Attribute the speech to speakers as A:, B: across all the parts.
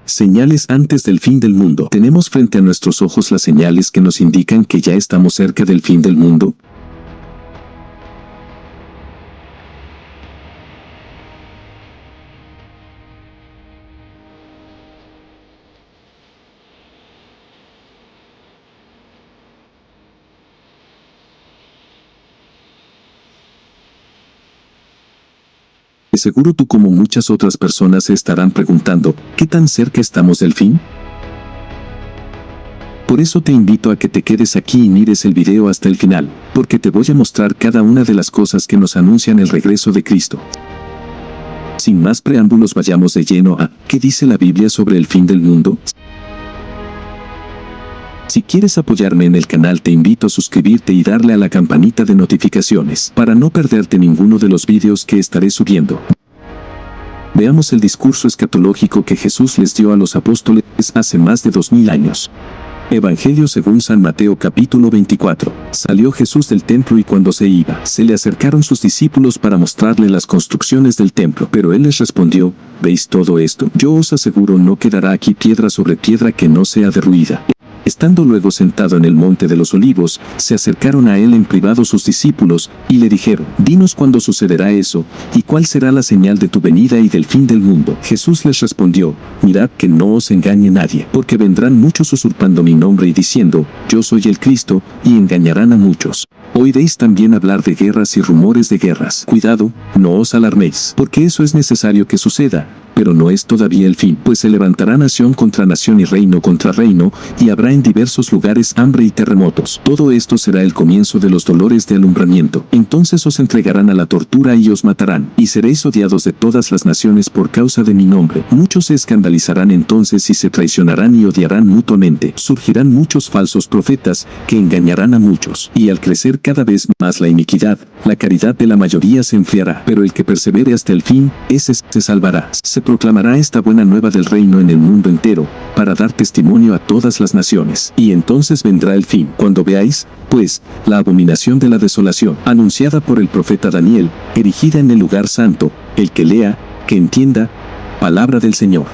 A: Señales antes del fin del mundo. ¿Tenemos frente a nuestros ojos las señales que nos indican que ya estamos cerca del fin del mundo? De seguro tú, como muchas otras personas, se estarán preguntando, ¿qué tan cerca estamos del fin? Por eso te invito a que te quedes aquí y mires el video hasta el final, porque te voy a mostrar cada una de las cosas que nos anuncian el regreso de Cristo. Sin más preámbulos, vayamos de lleno a ¿qué dice la Biblia sobre el fin del mundo? Si quieres apoyarme en el canal, te invito a suscribirte y darle a la campanita de notificaciones para no perderte ninguno de los vídeos que estaré subiendo. Veamos el discurso escatológico que Jesús les dio a los apóstoles hace más de 2000 años. Evangelio según San Mateo capítulo 24. Salió Jesús del templo y cuando se iba, se le acercaron sus discípulos para mostrarle las construcciones del templo. Pero él les respondió, ¿veis todo esto? Yo os aseguro, no quedará aquí piedra sobre piedra que no sea derruida. Estando luego sentado en el monte de los olivos, se acercaron a él en privado sus discípulos, y le dijeron, dinos cuándo sucederá eso, y cuál será la señal de tu venida y del fin del mundo. Jesús les respondió, mirad que no os engañe nadie, porque vendrán muchos usurpando mi nombre y diciendo, yo soy el Cristo, y engañarán a muchos. Oiréis también hablar de guerras y rumores de guerras. Cuidado, no os alarméis, porque eso es necesario que suceda, pero no es todavía el fin, pues se levantará nación contra nación y reino contra reino, y habrá en diversos lugares hambre y terremotos. Todo esto será el comienzo de los dolores de alumbramiento. Entonces os entregarán a la tortura y os matarán, y seréis odiados de todas las naciones por causa de mi nombre. Muchos se escandalizarán entonces y se traicionarán y odiarán mutuamente. Surgirán muchos falsos profetas, que engañarán a muchos, y al crecer cada vez más la iniquidad, la caridad de la mayoría se enfriará. Pero el que persevere hasta el fin, ese se salvará. Se proclamará esta buena nueva del reino en el mundo entero, para dar testimonio a todas las naciones. Y entonces vendrá el fin, cuando veáis, pues, la abominación de la desolación, anunciada por el profeta Daniel, erigida en el lugar santo. El que lea, que entienda, palabra del Señor.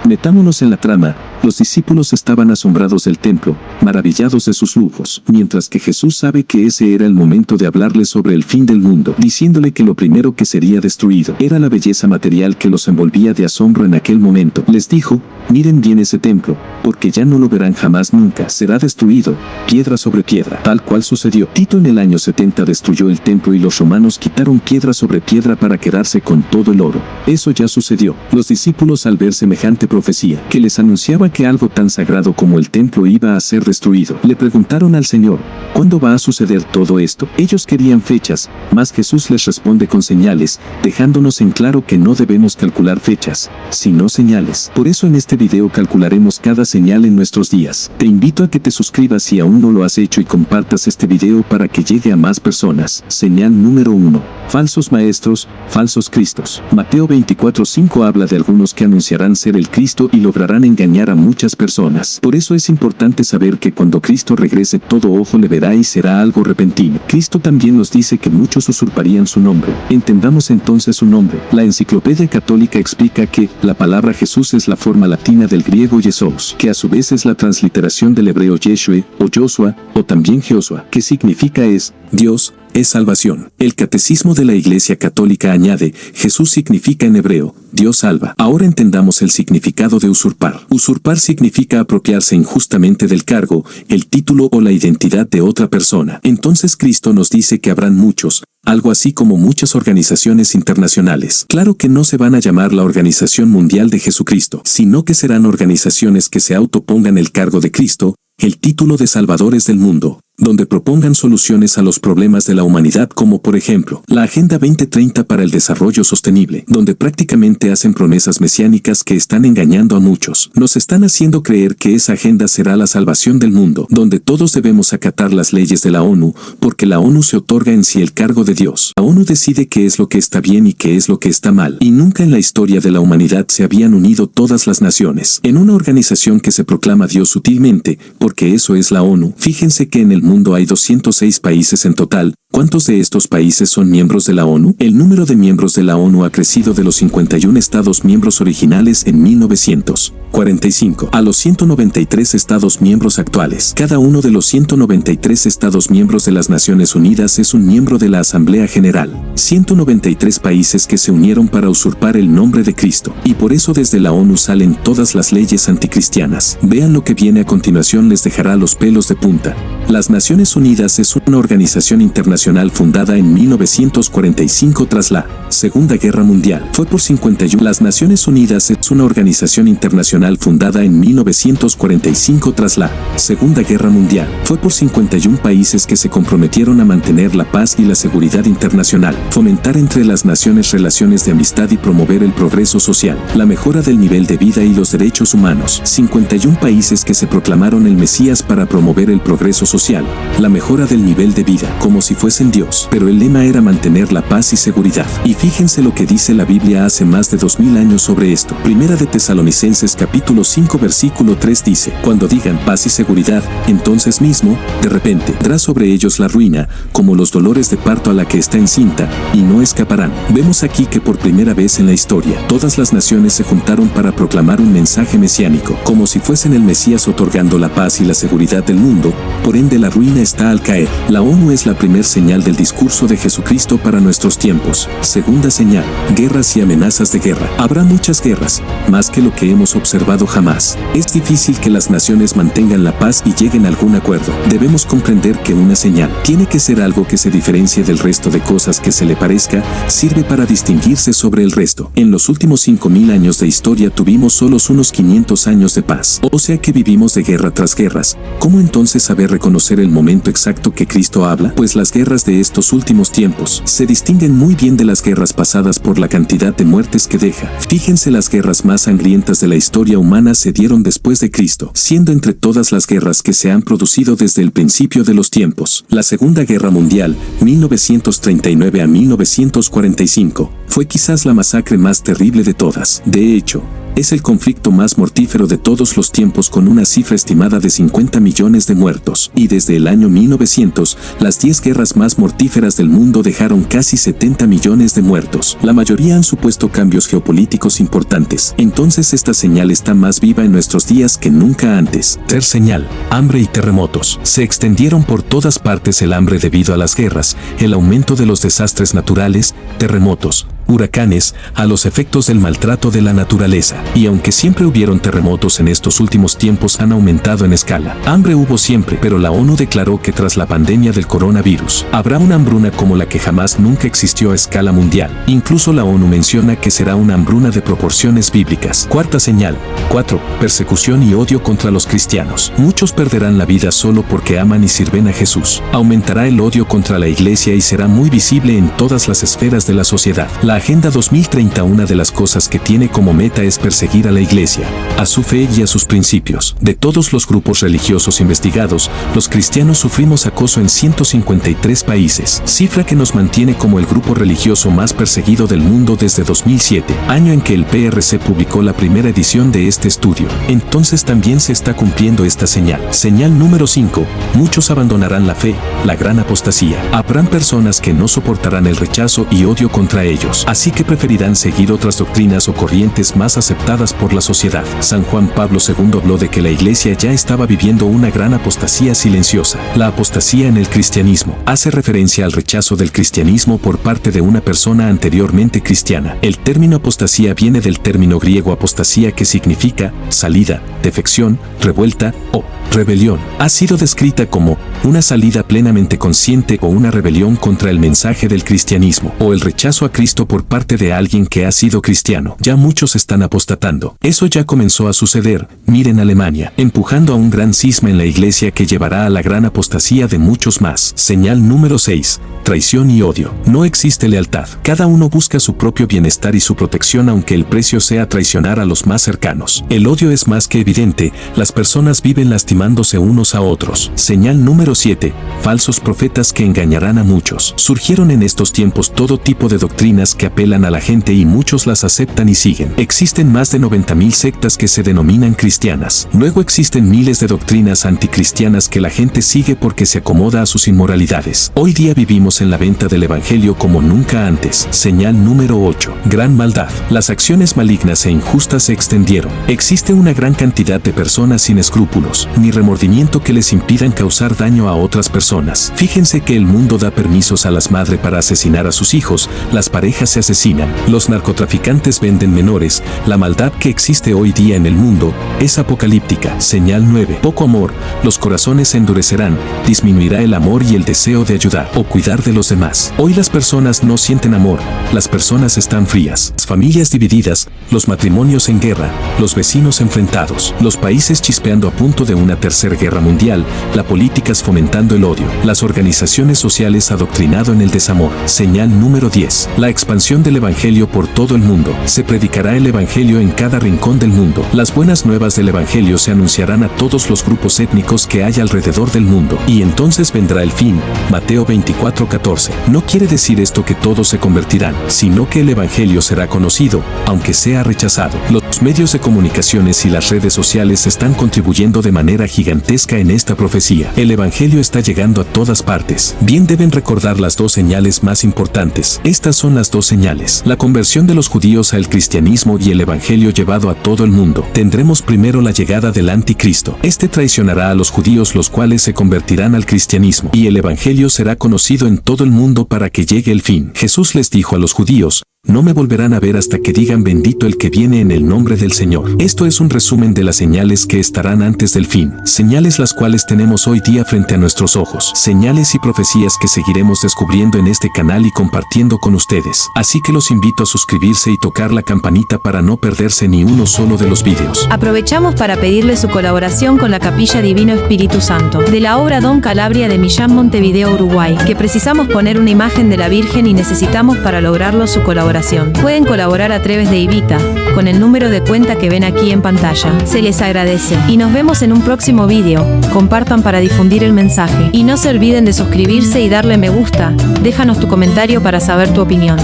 A: Metámonos en la trama. Los discípulos estaban asombrados del templo, maravillados de sus lujos, mientras que Jesús sabe que ese era el momento de hablarles sobre el fin del mundo, diciéndole que lo primero que sería destruido era la belleza material que los envolvía de asombro en aquel momento. Les dijo, miren bien ese templo, porque ya no lo verán jamás nunca, será destruido, piedra sobre piedra, tal cual sucedió. Tito en el año 70 destruyó el templo y los romanos quitaron piedra sobre piedra para quedarse con todo el oro. Eso ya sucedió. Los discípulos, al ver semejante profecía, que les anunciaba que algo tan sagrado como el templo iba a ser destruido, le preguntaron al Señor, ¿cuándo va a suceder todo esto? Ellos querían fechas, mas Jesús les responde con señales, dejándonos en claro que no debemos calcular fechas, sino señales. Por eso en este video calcularemos cada señal en nuestros días. Te invito a que te suscribas si aún no lo has hecho y compartas este video para que llegue a más personas. Señal número 1. Falsos maestros, falsos cristos. Mateo 24:5 habla de algunos que anunciarán ser el Cristo y lograrán engañar a muchas personas. Por eso es importante saber que cuando Cristo regrese, todo ojo le verá y será algo repentino. Cristo también nos dice que muchos usurparían su nombre. Entendamos entonces su nombre. La Enciclopedia Católica explica que la palabra Jesús es la forma latina del griego Jesús, que a su vez es la transliteración del hebreo Yeshua o Joshua o también Jehoshua, que significa es Dios es salvación. El Catecismo de la Iglesia Católica añade, Jesús significa en hebreo, Dios salva. Ahora entendamos el significado de usurpar. Usurpar significa apropiarse injustamente del cargo, el título o la identidad de otra persona. Entonces Cristo nos dice que habrán muchos, algo así como muchas organizaciones internacionales. Claro que no se van a llamar la Organización Mundial de Jesucristo, sino que serán organizaciones que se autopongan el cargo de Cristo, el título de salvadores del mundo, donde propongan soluciones a los problemas de la humanidad, como por ejemplo, la Agenda 2030 para el Desarrollo Sostenible, donde prácticamente hacen promesas mesiánicas que están engañando a muchos. Nos están haciendo creer que esa agenda será la salvación del mundo, donde todos debemos acatar las leyes de la ONU, porque la ONU se otorga en sí el cargo de Dios. La ONU decide qué es lo que está bien y qué es lo que está mal, y nunca en la historia de la humanidad se habían unido todas las naciones en una organización que se proclama Dios sutilmente, porque eso es la ONU. Fíjense que en el mundo hay 206 países en total, ¿Cuántos de estos países son miembros de la ONU? El número de miembros de la ONU ha crecido de los 51 Estados miembros originales en 1945 a los 193 Estados miembros actuales. Cada uno de los 193 Estados miembros de las Naciones Unidas es un miembro de la Asamblea General. 193 países que se unieron para usurpar el nombre de Cristo. Y por eso desde la ONU salen todas las leyes anticristianas. Vean lo que viene a continuación, les dejará los pelos de punta. Las Naciones Unidas es una organización internacional fundada en 1945 tras la Segunda Guerra Mundial. Fue por 51. Las Naciones Unidas es una organización internacional fundada en 1945 tras la Segunda Guerra Mundial. Fue por 51 países que se comprometieron a mantener la paz y la seguridad internacional, fomentar entre las naciones relaciones de amistad y promover el progreso social, la mejora del nivel de vida y los derechos humanos. 51 países que se proclamaron el Mesías para promover el progreso social, la mejora del nivel de vida, como si fuesen Dios, pero el lema era mantener la paz y seguridad. Y fíjense lo que dice la Biblia hace más de 2000 años sobre esto. Primera de Tesalonicenses capítulo 5 versículo 3 dice: cuando digan paz y seguridad, entonces mismo, de repente, vendrá sobre ellos la ruina, como los dolores de parto a la que está encinta, y no escaparán. Vemos aquí que por primera vez en la historia, todas las naciones se juntaron para proclamar un mensaje mesiánico, como si fuesen el Mesías otorgando la paz y la seguridad del mundo, por ende la ruina está al caer. La ONU es la primera señal del discurso de Jesucristo para nuestros tiempos. Segunda señal: guerras y amenazas de guerra. Habrá muchas guerras, más que lo que hemos observado jamás. Es difícil que las naciones mantengan la paz y lleguen a algún acuerdo. Debemos comprender que una señal tiene que ser algo que se diferencie del resto de cosas que se le parezca, sirve para distinguirse sobre el resto. En los últimos 5000 años de historia tuvimos solos unos 500 años de paz. O sea que vivimos de guerra tras guerras. ¿Cómo entonces saber reconocer el momento exacto que Cristo habla? Pues las guerras de estos últimos tiempos se distinguen muy bien de las guerras pasadas por la cantidad de muertes que deja. Fíjense, las guerras más sangrientas de la historia humana se dieron después de Cristo, siendo entre todas las guerras que se han producido desde el principio de los tiempos. La Segunda Guerra Mundial, 1939 a 1945, fue quizás la masacre más terrible de todas. De hecho, es el conflicto más mortífero de todos los tiempos, con una cifra estimada de 50 millones de muertos. Y desde el año 1900, las 10 guerras más mortíferas del mundo dejaron casi 70 millones de muertos. La mayoría han supuesto cambios geopolíticos importantes. Entonces esta señal está más viva en nuestros días que nunca antes. Tercera señal: hambre y terremotos. Se extendieron por todas partes el hambre debido a las guerras, el aumento de los desastres naturales, terremotos, huracanes, a los efectos del maltrato de la naturaleza. Y aunque siempre hubieron terremotos, en estos últimos tiempos han aumentado en escala. Hambre hubo siempre, pero la ONU declaró que tras la pandemia del coronavirus, habrá una hambruna como la que jamás nunca existió a escala mundial. Incluso la ONU menciona que será una hambruna de proporciones bíblicas. Cuarta señal: 4. Persecución y odio contra los cristianos. Muchos perderán la vida solo porque aman y sirven a Jesús. Aumentará el odio contra la iglesia y será muy visible en todas las esferas de la sociedad. La Agenda 2030, una de las cosas que tiene como meta es perseguir a la iglesia, a su fe y a sus principios. De todos los grupos religiosos investigados, los cristianos sufrimos acoso en 153 países, cifra que nos mantiene como el grupo religioso más perseguido del mundo desde 2007, año en que el PRC publicó la primera edición de este estudio. Entonces también se está cumpliendo esta señal. Señal número 5. Muchos abandonarán la fe, la gran apostasía. Habrán personas que no soportarán el rechazo y odio contra ellos, así que preferirán seguir otras doctrinas o corrientes más aceptadas por la sociedad. San Juan Pablo II habló de que la iglesia ya estaba viviendo una gran apostasía silenciosa. La apostasía en el cristianismo hace referencia al rechazo del cristianismo por parte de una persona anteriormente cristiana. El término apostasía viene del término griego apostasía, que significa salida, defección, revuelta o rebelión. Ha sido descrita como una salida plenamente consciente o una rebelión contra el mensaje del cristianismo, o el rechazo a Cristo por parte de alguien que ha sido cristiano. Ya muchos están apostatando. Eso ya comenzó a suceder, miren Alemania, empujando a un gran cisma en la iglesia que llevará a la gran apostasía de muchos más. Señal número 6. Traición y odio. No existe lealtad. Cada uno busca su propio bienestar y su protección, aunque el precio sea traicionar a los más cercanos. El odio es más que evidente. Las personas viven lastimosamente lastimándose unos a otros. Señal número 7. Falsos profetas que engañarán a muchos. Surgieron en estos tiempos todo tipo de doctrinas que apelan a la gente y muchos las aceptan y siguen. Existen más de 90.000 sectas que se denominan cristianas. Luego existen miles de doctrinas anticristianas que la gente sigue porque se acomoda a sus inmoralidades. Hoy día vivimos en la venta del evangelio como nunca antes. Señal número 8. Gran maldad. Las acciones malignas e injustas se extendieron. Existe una gran cantidad de personas sin escrúpulos, ni remordimiento que les impidan causar daño a otras personas. Fíjense que el mundo da permisos a las madres para asesinar a sus hijos, las parejas se asesinan, los narcotraficantes venden menores. La maldad que existe hoy día en el mundo es apocalíptica. Señal 9. Poco amor. Los corazones se endurecerán, disminuirá el amor y el deseo de ayudar o cuidar de los demás. Hoy las personas no sienten amor, las personas están frías, las familias divididas, los matrimonios en guerra, los vecinos enfrentados, los países chispeando a punto de una tercera guerra mundial, la política fomentando el odio, las organizaciones sociales adoctrinado en el desamor. Señal número 10. La expansión del evangelio por todo el mundo. Se predicará el evangelio en cada rincón del mundo. Las buenas nuevas del evangelio se anunciarán a todos los grupos étnicos que hay alrededor del mundo. Y entonces vendrá el fin. Mateo 24:14. No quiere decir esto que todos se convertirán, sino que el evangelio será conocido, aunque sea rechazado. Los medios de comunicaciones y las redes sociales están contribuyendo de manera gigantesca en esta profecía. El evangelio está llegando a todas partes. Bien deben recordar las dos señales más importantes. Estas son las dos señales. La conversión de los judíos al cristianismo y el evangelio llevado a todo el mundo. Tendremos primero la llegada del anticristo. Este traicionará a los judíos, los cuales se convertirán al cristianismo, y el evangelio será conocido en todo el mundo para que llegue el fin. Jesús les dijo a los judíos: no me volverán a ver hasta que digan bendito el que viene en el nombre del Señor. Esto es un resumen de las señales que estarán antes del fin. Señales las cuales tenemos hoy día frente a nuestros ojos. Señales y profecías que seguiremos descubriendo en este canal y compartiendo con ustedes. Así que los invito a suscribirse y tocar la campanita para no perderse ni uno solo de los vídeos.
B: Aprovechamos para pedirle su colaboración con la Capilla Divino Espíritu Santo de la obra Don Calabria de Millán, Montevideo, Uruguay, que precisamos poner una imagen de la Virgen y necesitamos para lograrlo su colaboración. Pueden colaborar a través de Ibita, con el número de cuenta que ven aquí en pantalla. Se les agradece. Y nos vemos en un próximo vídeo. Compartan para difundir el mensaje. Y no se olviden de suscribirse y darle me gusta. Déjanos tu comentario para saber tu opinión.